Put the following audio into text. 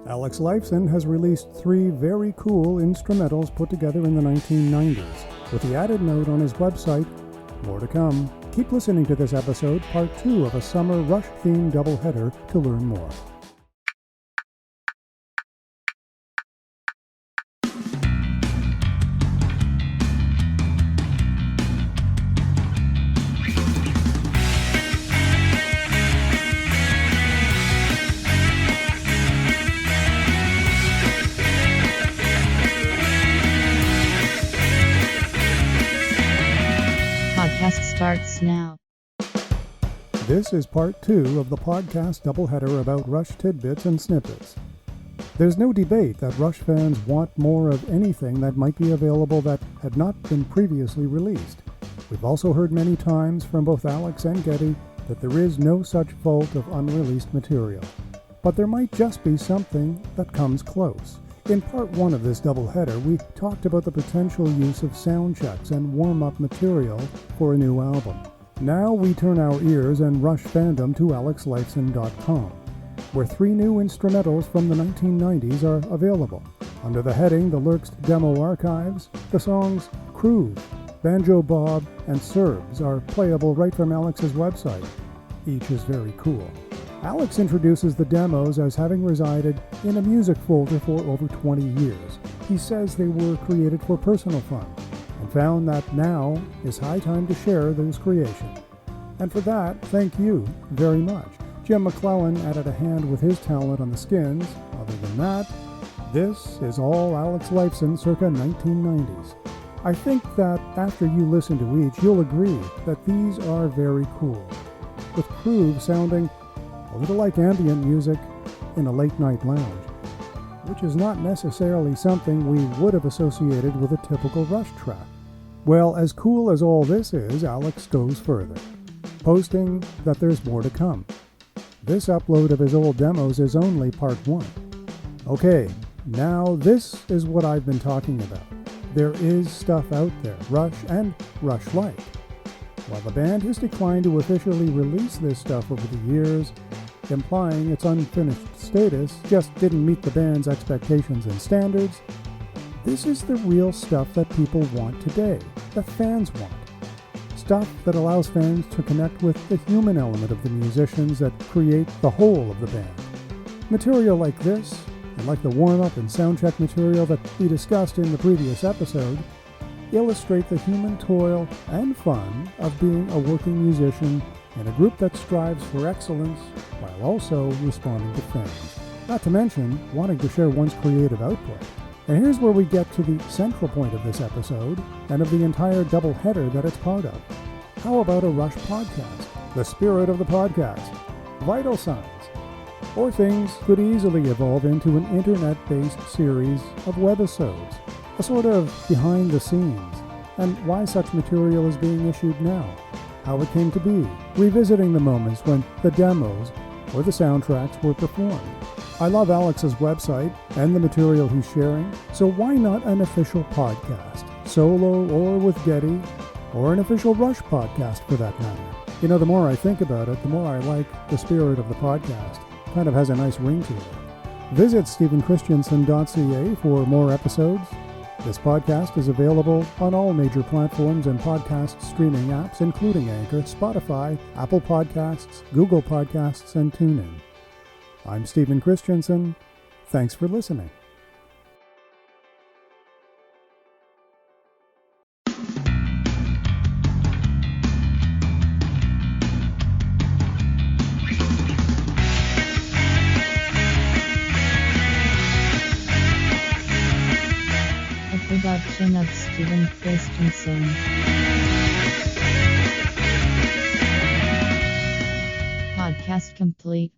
Alex Lifeson has released 3 very cool instrumentals put together in the 1990s, with the added note on his website, more to come. Keep listening to this episode, part 2 of a summer Rush-themed doubleheader, to learn more. Podcast starts now. This is part 2 of the podcast doubleheader about Rush tidbits and snippets. There's no debate that Rush fans want more of anything that might be available that had not been previously released. We've also heard many times from both Alex and Getty that there is no such vault of unreleased material. But there might just be something that comes close. In part 1 of this doubleheader, we talked about the potential use of sound checks and warm-up material for a new album. Now we turn our ears and Rush fandom to alexlifeson.com, where 3 new instrumentals from the 1990s are available. Under the heading The Lurks Demo Archives, the songs Cruise, Banjo Bob, and Serbs are playable right from Alex's website. Each is very cool. Alex introduces the demos as having resided in a music folder for over 20 years. He says they were created for personal fun, and found that now is high time to share those creations. And for that, thank you very much. Jim McClellan added a hand with his talent on the skins. Other than that, this is all Alex Lifeson circa 1990s. I think that after you listen to each, you'll agree that these are very cool, with Groove sounding a little like ambient music in a late-night lounge, which is not necessarily something we would have associated with a typical Rush track. Well, as cool as all this is, Alex goes further, posting that there's more to come. This upload of his old demos is only part 1. Okay, now this is what I've been talking about. There is stuff out there, Rush and Rush-like. While the band has declined to officially release this stuff over the years, implying its unfinished status just didn't meet the band's expectations and standards, this is the real stuff that people want today, that fans want. Stuff that allows fans to connect with the human element of the musicians that create the whole of the band. Material like this, and like the warm-up and soundcheck material that we discussed in the previous episode, illustrate the human toil and fun of being a working musician in a group that strives for excellence while also responding to fans. Not to mention wanting to share one's creative output. And here's where we get to the central point of this episode and of the entire doubleheader that it's part of. How about a Rush podcast? The spirit of the podcast. Vital signs. Or things could easily evolve into an internet-based series of webisodes. A sort of behind the scenes, and why such material is being issued now, how it came to be, revisiting the moments when the demos or the soundtracks were performed. I love Alex's website and the material he's sharing, so why not an official podcast, solo or with Getty, or an official Rush podcast for that matter? You know, the more I think about it, the more I like the spirit of the podcast. Kind of has a nice ring to it. Visit stephenchristiansen.ca for more episodes. This podcast is available on all major platforms and podcast streaming apps, including Anchor, Spotify, Apple Podcasts, Google Podcasts, and TuneIn. I'm Stephen Christiansen. Thanks for listening. Production of Stephen Christensen. Podcast complete.